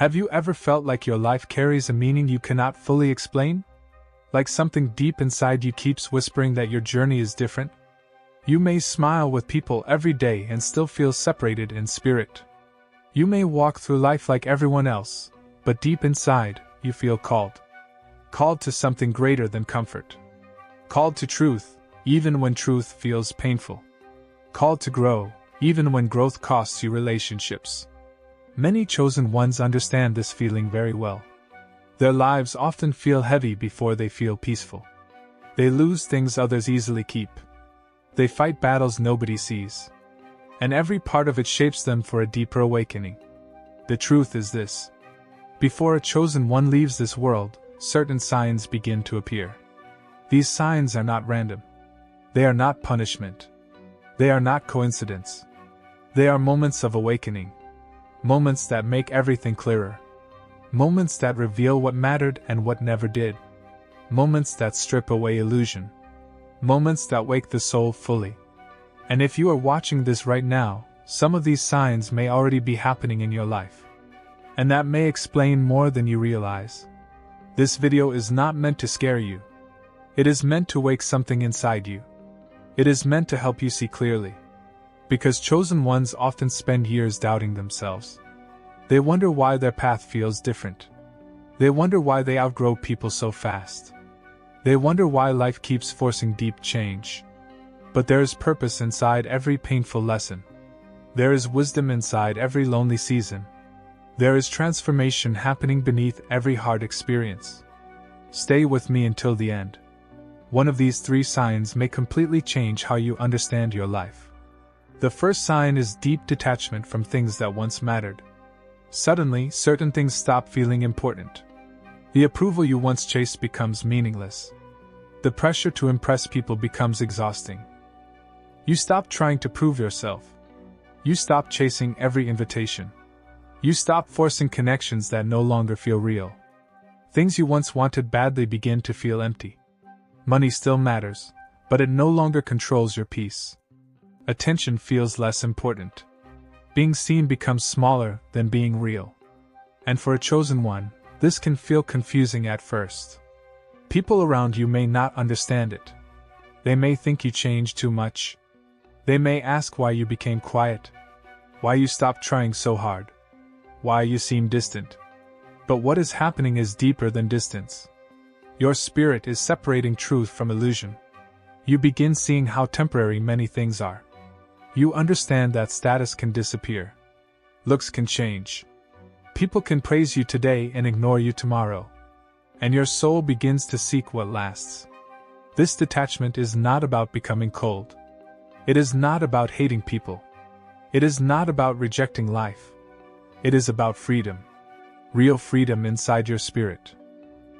Have you ever felt like your life carries a meaning you cannot fully explain? Like something deep inside you keeps whispering that your journey is different? You may smile with people every day and still feel separated in spirit. You may walk through life like everyone else, but deep inside, you feel called. Called to something greater than comfort. Called to truth, even when truth feels painful. Called to grow, even when growth costs you relationships. Many chosen ones understand this feeling very well. Their lives often feel heavy before they feel peaceful. They lose things others easily keep. They fight battles nobody sees. And every part of it shapes them for a deeper awakening. The truth is this. Before a chosen one leaves this world, certain signs begin to appear. These signs are not random. They are not punishment. They are not coincidence. They are moments of awakening. Moments that make everything clearer. Moments that reveal what mattered and what never did. Moments that strip away illusion. Moments that wake the soul fully. And if you are watching this right now, some of these signs may already be happening in your life. And that may explain more than you realize. This video is not meant to scare you. It is meant to wake something inside you. It is meant to help you see clearly. Because chosen ones often spend years doubting themselves. They wonder why their path feels different. They wonder why they outgrow people so fast. They wonder why life keeps forcing deep change. But there is purpose inside every painful lesson. There is wisdom inside every lonely season. There is transformation happening beneath every hard experience. Stay with me until the end. One of these 3 signs may completely change how you understand your life. The first sign is deep detachment from things that once mattered. Suddenly, certain things stop feeling important. The approval you once chased becomes meaningless. The pressure to impress people becomes exhausting. You stop trying to prove yourself. You stop chasing every invitation. You stop forcing connections that no longer feel real. Things you once wanted badly begin to feel empty. Money still matters, but it no longer controls your peace. Attention feels less important. Being seen becomes smaller than being real. And for a chosen one, this can feel confusing at first. People around you may not understand it. They may think you changed too much. They may ask why you became quiet, why you stopped trying so hard, why you seem distant. But what is happening is deeper than distance. Your spirit is separating truth from illusion. You begin seeing how temporary many things are. You understand that status can disappear. Looks can change. People can praise you today and ignore you tomorrow. And your soul begins to seek what lasts. This detachment is not about becoming cold. It is not about hating people. It is not about rejecting life. It is about freedom. Real freedom inside your spirit.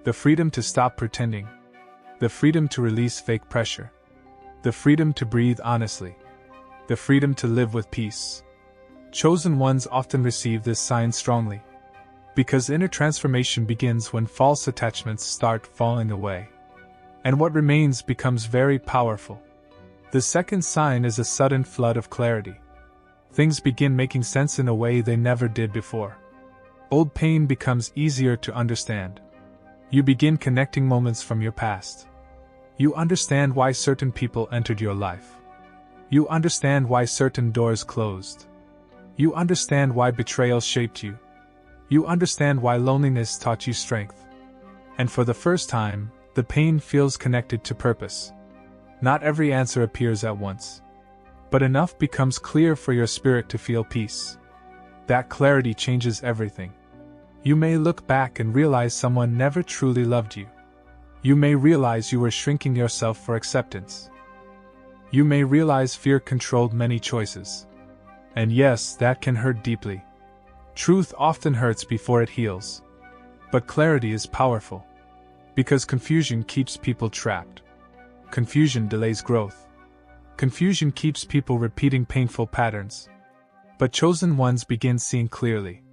The freedom to stop pretending. The freedom to release fake pressure. The freedom to breathe honestly. The freedom to live with peace. Chosen ones often receive this sign strongly. Because inner transformation begins when false attachments start falling away. And what remains becomes very powerful. The second sign is a sudden flood of clarity. Things begin making sense in a way they never did before. Old pain becomes easier to understand. You begin connecting moments from your past. You understand why certain people entered your life. You understand why certain doors closed. You understand why betrayal shaped you. You understand why loneliness taught you strength. And for the first time, the pain feels connected to purpose. Not every answer appears at once. But enough becomes clear for your spirit to feel peace. That clarity changes everything. You may look back and realize someone never truly loved you. You may realize you were shrinking yourself for acceptance. You may realize fear controlled many choices. And yes, that can hurt deeply. Truth often hurts before it heals. But clarity is powerful. Because confusion keeps people trapped. Confusion delays growth. Confusion keeps people repeating painful patterns. But chosen ones begin seeing clearly.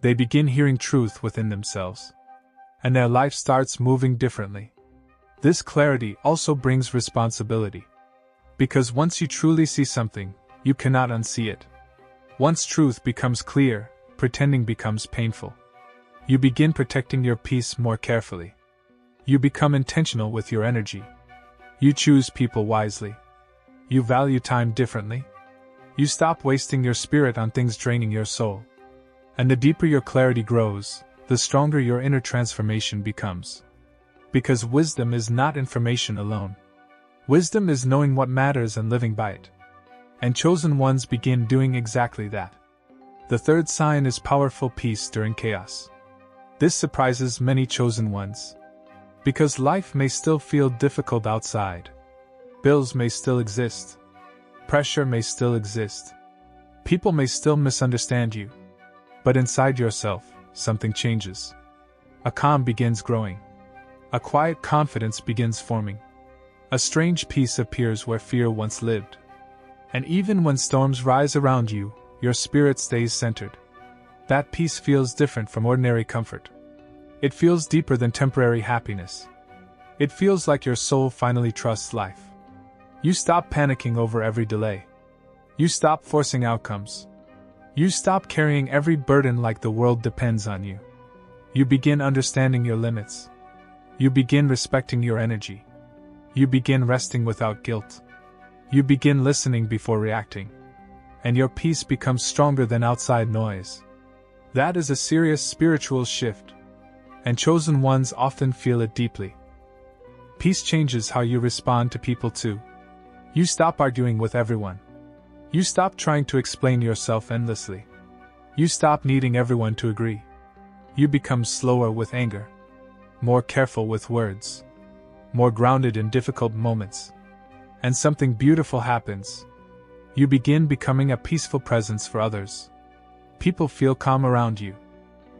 They begin hearing truth within themselves. And their life starts moving differently. This clarity also brings responsibility. Because once you truly see something, you cannot unsee it. Once truth becomes clear, pretending becomes painful. You begin protecting your peace more carefully. You become intentional with your energy. You choose people wisely. You value time differently. You stop wasting your spirit on things draining your soul. And the deeper your clarity grows, the stronger your inner transformation becomes. Because wisdom is not information alone. Wisdom is knowing what matters and living by it. And chosen ones begin doing exactly that. The third sign is powerful peace during chaos. This surprises many chosen ones. Because life may still feel difficult outside. Bills may still exist. Pressure may still exist. People may still misunderstand you. But inside yourself, something changes. A calm begins growing. A quiet confidence begins forming. A strange peace appears where fear once lived. And even when storms rise around you, your spirit stays centered. That peace feels different from ordinary comfort. It feels deeper than temporary happiness. It feels like your soul finally trusts life. You stop panicking over every delay. You stop forcing outcomes. You stop carrying every burden like the world depends on you. You begin understanding your limits. You begin respecting your energy. You begin resting without guilt. You begin listening before reacting. And your peace becomes stronger than outside noise. That is a serious spiritual shift. And chosen ones often feel it deeply. Peace changes how you respond to people too. You stop arguing with everyone. You stop trying to explain yourself endlessly. You stop needing everyone to agree. You become slower with anger, more careful with words, more grounded in difficult moments. And something beautiful happens. You begin becoming a peaceful presence for others. People feel calm around you.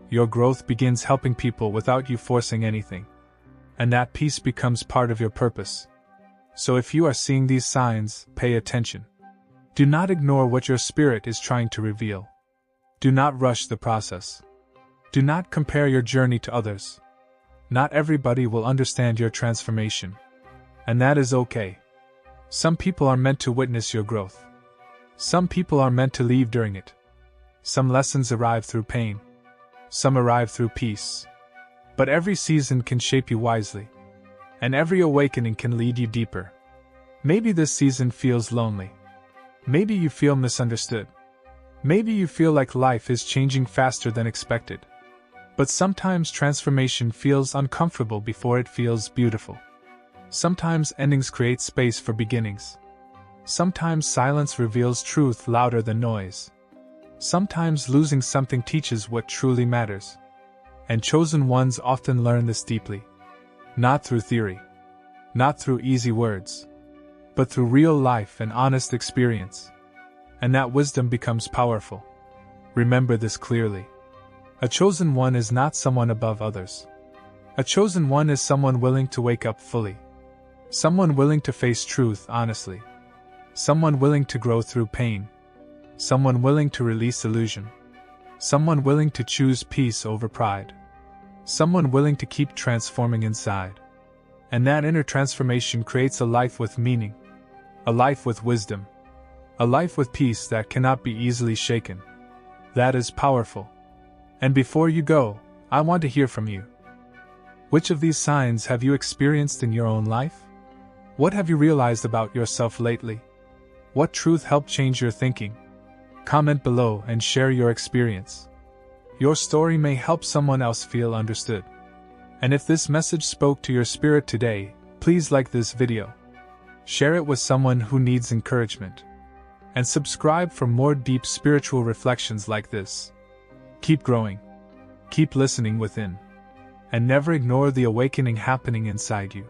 Your growth begins helping people without you forcing anything. And that peace becomes part of your purpose. So if you are seeing these signs, pay attention. Do not ignore what your spirit is trying to reveal. Do not rush the process. Do not compare your journey to others. Not everybody will understand your transformation. And that is okay. Some people are meant to witness your growth. Some people are meant to leave during it. Some lessons arrive through pain. Some arrive through peace. But every season can shape you wisely. And every awakening can lead you deeper. Maybe this season feels lonely. Maybe you feel misunderstood. Maybe you feel like life is changing faster than expected. But sometimes transformation feels uncomfortable before it feels beautiful. Sometimes endings create space for beginnings. Sometimes silence reveals truth louder than noise. Sometimes losing something teaches what truly matters. And chosen ones often learn this deeply. Not through theory. Not through easy words. But through real life and honest experience. And that wisdom becomes powerful. Remember this clearly. A chosen one is not someone above others. A chosen one is someone willing to wake up fully. Someone willing to face truth honestly. Someone willing to grow through pain. Someone willing to release illusion. Someone willing to choose peace over pride. Someone willing to keep transforming inside. And that inner transformation creates a life with meaning. A life with wisdom. A life with peace that cannot be easily shaken. That is powerful. And before you go, I want to hear from you. Which of these signs have you experienced in your own life? What have you realized about yourself lately? What truth helped change your thinking? Comment below and share your experience. Your story may help someone else feel understood. And if this message spoke to your spirit today, please like this video. Share it with someone who needs encouragement. And subscribe for more deep spiritual reflections like this. Keep growing. Keep listening within. And never ignore the awakening happening inside you.